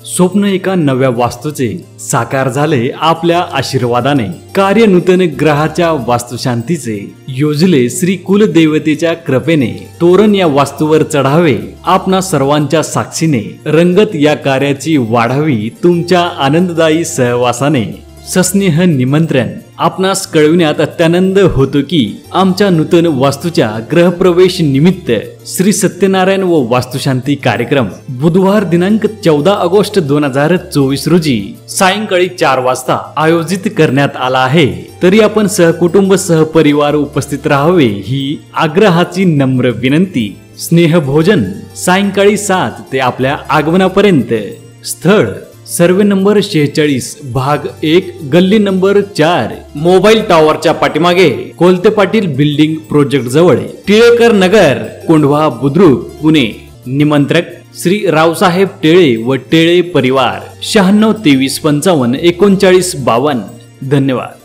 स्वप्न एका नव्या वास्तूचे साकार झाले आपल्या आशीर्वादाने। कार्य नूतन ग्रहाच्या वास्तुशांतीचे योजले श्री कुलदेवतेच्या कृपेने। तोरण या वास्तूवर चढावे आपणा सर्वांच्या साक्षीने। रंगत या कार्याची वाढावी तुमच्या आनंददायी सहवासाने। सस्नेह निमंत्रण आपणास कळविण्यात अत्यानंद होतो की आमच्या नूतन वास्तूच्या गृहप्रवेश निमित्त श्री सत्यनारायण व वास्तुशांती कार्यक्रम बुधवार दिनांक 14 ऑगस्ट 2024 रोजी सायंकाळी 4 वाजता आयोजित करण्यात आला आहे। तरी आपण सहकुटुंब सहपरिवार उपस्थित राहावे ही आग्रहाची नम्र विनंती। स्नेह भोजन सायंकाळी 7 ते आपल्या आगमनापर्यंत। स्थळ सर्वे नंबर 46 भाग 1 गल्ली नंबर 4 मोबाईल टॉवरच्या पाठीमागे कोलते पाटील बिल्डिंग प्रोजेक्ट जवळ टिळेकर नगर कोंढवा बुद्रुक पुणे। निमंत्रक श्री रावसाहेब टेळे व टेळे परिवार। 96 23 55 39 52। धन्यवाद।